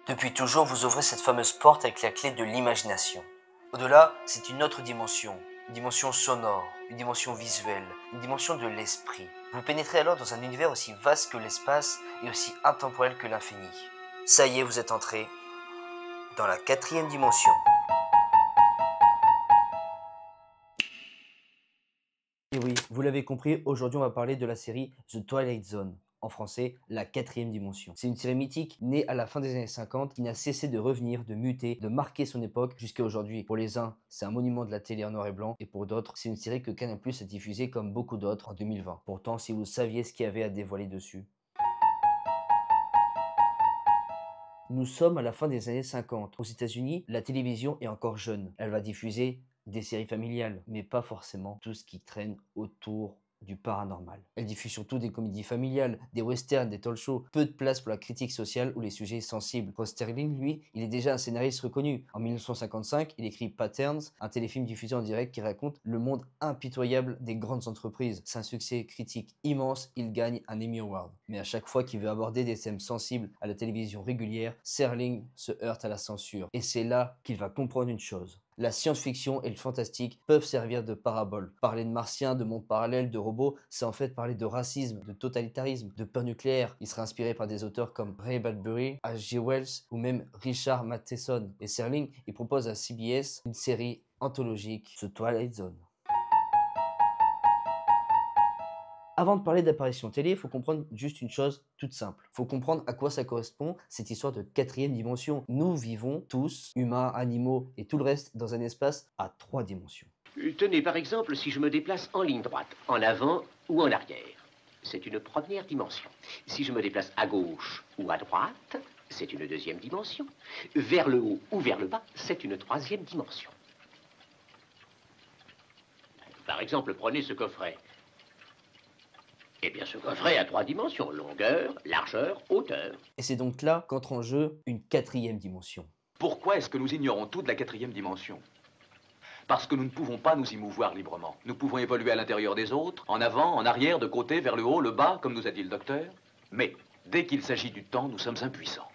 Depuis toujours, vous ouvrez cette fameuse porte avec la clé de l'imagination. Au-delà, c'est une autre dimension. Une dimension sonore, une dimension visuelle, une dimension de l'esprit. Vous pénétrez alors dans un univers aussi vaste que l'espace et aussi intemporel que l'infini. Ça y est, vous êtes entré dans la quatrième dimension. Et oui, vous l'avez compris, aujourd'hui on va parler de la série The Twilight Zone. En français, la quatrième dimension. C'est une série mythique née à la fin des années 50 qui n'a cessé de revenir, de muter, de marquer son époque jusqu'à aujourd'hui. Pour les uns, c'est un monument de la télé en noir et blanc et pour d'autres, c'est une série que Canal+ a diffusée comme beaucoup d'autres en 2020. Pourtant, si vous saviez ce qu'il y avait à dévoiler dessus. Nous sommes à la fin des années 50. Aux États-Unis, la télévision est encore jeune. Elle va diffuser des séries familiales, mais pas forcément tout ce qui traîne autour du paranormal. Elle diffuse surtout des comédies familiales, des westerns, des talk shows, peu de place pour la critique sociale ou les sujets sensibles. Rod Serling, lui, il est déjà un scénariste reconnu. En 1955, il écrit Patterns, un téléfilm diffusé en direct qui raconte le monde impitoyable des grandes entreprises. C'est un succès critique immense, il gagne un Emmy Award. Mais à chaque fois qu'il veut aborder des thèmes sensibles à la télévision régulière, Serling se heurte à la censure. Et c'est là qu'il va comprendre une chose. La science-fiction et le fantastique peuvent servir de parabole. Parler de martiens, de mondes parallèles, de robots, c'est en fait parler de racisme, de totalitarisme, de peur nucléaire. Il sera inspiré par des auteurs comme Ray Bradbury, H.G. Wells ou même Richard Matheson. Et Serling, il propose à CBS une série anthologique, The Twilight Zone. Avant de parler d'apparition télé, il faut comprendre juste une chose toute simple. Il faut comprendre à quoi ça correspond, cette histoire de quatrième dimension. Nous vivons tous, humains, animaux et tout le reste, dans un espace à 3 dimensions. Tenez, par exemple, si je me déplace en ligne droite, en avant ou en arrière, c'est une première dimension. Si je me déplace à gauche ou à droite, c'est une deuxième dimension. Vers le haut ou vers le bas, c'est une troisième dimension. Par exemple, prenez ce coffret. Eh bien, ce coffret a 3 dimensions, longueur, largeur, hauteur. Et c'est donc là qu'entre en jeu une quatrième dimension. Pourquoi est-ce que nous ignorons tout de la quatrième dimension? Parce que nous ne pouvons pas nous y mouvoir librement. Nous pouvons évoluer à l'intérieur des autres, en avant, en arrière, de côté, vers le haut, le bas, comme nous a dit le docteur. Mais dès qu'il s'agit du temps, nous sommes impuissants.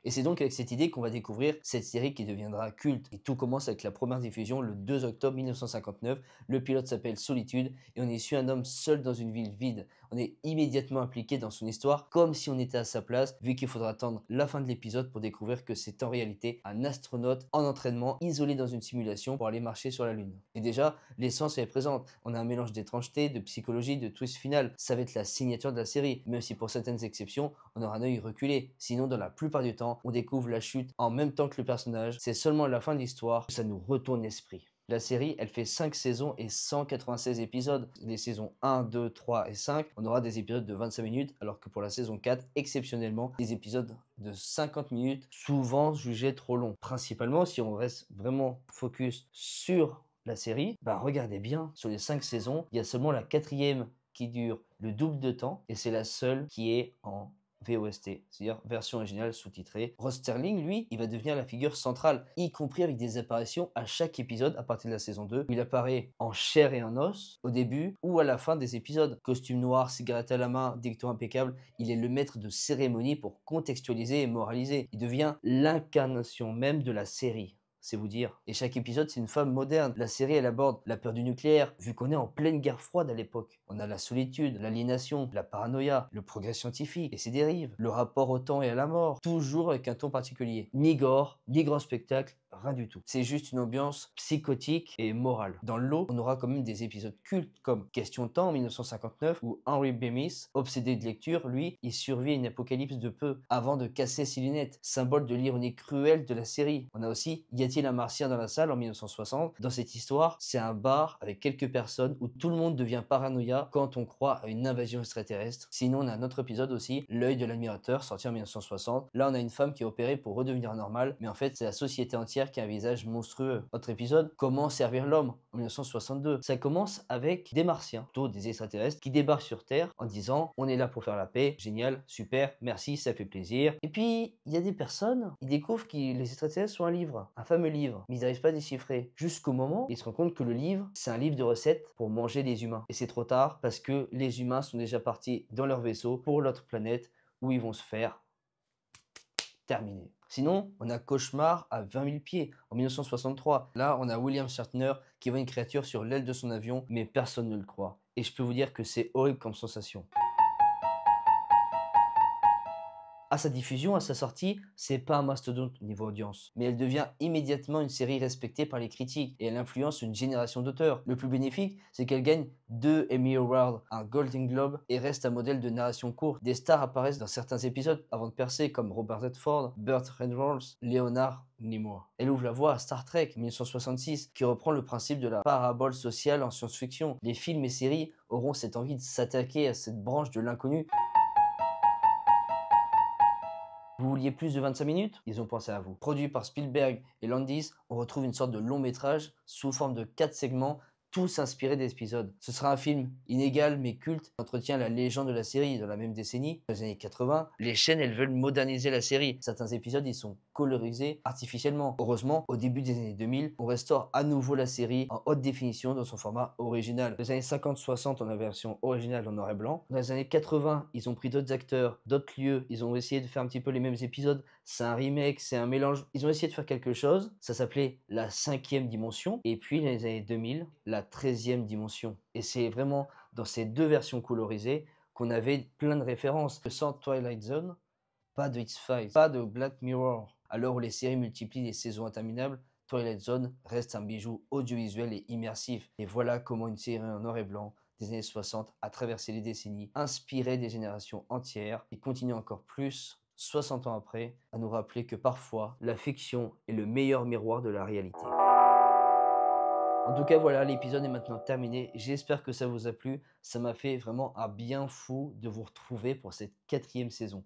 Et c'est donc avec cette idée qu'on va découvrir cette série qui deviendra culte. Et tout commence avec la première diffusion le 2 octobre 1959. Le pilote s'appelle Solitude et on y suit un homme seul dans une ville vide. On est immédiatement impliqué dans son histoire comme si on était à sa place, vu qu'il faudra attendre la fin de l'épisode pour découvrir que c'est en réalité un astronaute en entraînement isolé dans une simulation pour aller marcher sur la Lune. Et déjà, l'essence est présente. On a un mélange d'étrangeté, de psychologie, de twist final. Ça va être la signature de la série, même si pour certaines exceptions, on aura un œil reculé. Sinon, dans la plupart du temps, on découvre la chute en même temps que le personnage. C'est seulement à la fin de l'histoire que ça nous retourne l'esprit. La série, elle fait 5 saisons et 196 épisodes. Les saisons 1, 2, 3 et 5, on aura des épisodes de 25 minutes, alors que pour la saison 4, exceptionnellement, des épisodes de 50 minutes, souvent jugés trop longs. Principalement, si on reste vraiment focus sur la série, bah regardez bien, sur les 5 saisons, il y a seulement la quatrième qui dure le double de temps, et c'est la seule qui est en VOST, c'est-à-dire version originale sous-titrée. Rod Serling, lui, il va devenir la figure centrale, y compris avec des apparitions à chaque épisode à partir de la saison 2, où il apparaît en chair et en os, au début ou à la fin des épisodes. Costume noir, cigarette à la main, dicton impeccable, il est le maître de cérémonie pour contextualiser et moraliser. Il devient l'incarnation même de la série. C'est vous dire. Et chaque épisode, c'est une femme moderne. La série, elle aborde la peur du nucléaire, vu qu'on est en pleine guerre froide à l'époque. On a la solitude, l'aliénation, la paranoïa, le progrès scientifique et ses dérives, le rapport au temps et à la mort, toujours avec un ton particulier. Ni gore, ni grand spectacle, rien du tout. C'est juste une ambiance psychotique et morale. Dans le lot, on aura quand même des épisodes cultes comme Question de temps en 1959 où Henry Bemis, obsédé de lecture, lui, il survit à une apocalypse de peu avant de casser ses lunettes, symbole de l'ironie cruelle de la série. On a aussi Y a-t-il un martien dans la salle en 1960. Dans cette histoire, c'est un bar avec quelques personnes où tout le monde devient paranoïa quand on croit à une invasion extraterrestre. Sinon, on a un autre épisode aussi, L'œil de l'admirateur, sorti en 1960. Là, on a une femme qui est opérée pour redevenir normale, mais en fait, c'est la société entière qui a un visage monstrueux. Autre épisode, Comment servir l'homme en 1962. Ça commence avec des martiens, plutôt des extraterrestres, qui débarquent sur Terre en disant on est là pour faire la paix, génial, super, merci, ça fait plaisir. Et puis, il y a des personnes, ils découvrent que les extraterrestres sont un livre, un fameux livre, mais ils n'arrivent pas à déchiffrer. Jusqu'au moment, ils se rendent compte que le livre, c'est un livre de recettes pour manger les humains. Et c'est trop tard parce que les humains sont déjà partis dans leur vaisseau pour l'autre planète où ils vont se faire terminé. Sinon, on a Cauchemar à 20 000 pieds en 1963. Là, on a William Shatner qui voit une créature sur l'aile de son avion, mais personne ne le croit. Et je peux vous dire que c'est horrible comme sensation. À sa diffusion, à sa sortie, c'est pas un mastodonte niveau audience, mais elle devient immédiatement une série respectée par les critiques et elle influence une génération d'auteurs. Le plus bénéfique, c'est qu'elle gagne 2 Emmy Awards, un Golden Globe et reste un modèle de narration courte. Des stars apparaissent dans certains épisodes avant de percer comme Robert Redford, Burt Reynolds, Leonard Nimoy. Elle ouvre la voie à Star Trek 1966 qui reprend le principe de la parabole sociale en science-fiction. Les films et séries auront cette envie de s'attaquer à cette branche de l'inconnu. Vous vouliez plus de 25 minutes? Ils ont pensé à vous. Produit par Spielberg et Landis, on retrouve une sorte de long métrage sous forme de 4 segments, tous inspirés d'épisodes. Ce sera un film inégal mais culte, qui entretient la légende de la série dans la même décennie, dans les années 80. Les chaînes, elles veulent moderniser la série. Certains épisodes, ils sont colorisés artificiellement. Heureusement, au début des années 2000, on restaure à nouveau la série en haute définition dans son format original. Dans les années 50-60, on a la version originale en noir et blanc. Dans les années 80, ils ont pris d'autres acteurs, d'autres lieux. Ils ont essayé de faire un petit peu les mêmes épisodes. C'est un remake, c'est un mélange. Ils ont essayé de faire quelque chose. Ça s'appelait la 5e dimension. Et puis, dans les années 2000, la 13e dimension. Et c'est vraiment dans ces deux versions colorisées qu'on avait plein de références. Sans Twilight Zone, pas de X-Files, pas de Black Mirror. À l'heure où les séries multiplient les saisons interminables, Twilight Zone reste un bijou audiovisuel et immersif. Et voilà comment une série en noir et blanc des années 60 a traversé les décennies, inspiré des générations entières et continue encore plus, 60 ans après, à nous rappeler que parfois, la fiction est le meilleur miroir de la réalité. En tout cas, voilà, l'épisode est maintenant terminé. J'espère que ça vous a plu. Ça m'a fait vraiment un bien fou de vous retrouver pour cette 4e saison.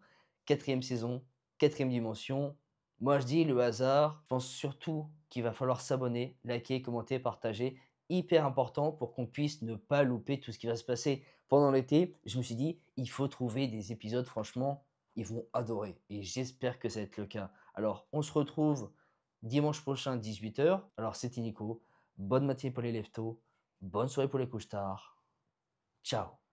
4e saison, 4e dimension. Moi, je dis le hasard. Je pense surtout qu'il va falloir s'abonner, liker, commenter, partager. Hyper important pour qu'on puisse ne pas louper tout ce qui va se passer pendant l'été. Je me suis dit, il faut trouver des épisodes, franchement, ils vont adorer. Et j'espère que ça va être le cas. Alors, on se retrouve dimanche prochain, 18 h. Alors, c'était Nico. Bonne matinée pour les leftos, bonne soirée pour les couches tard. Ciao.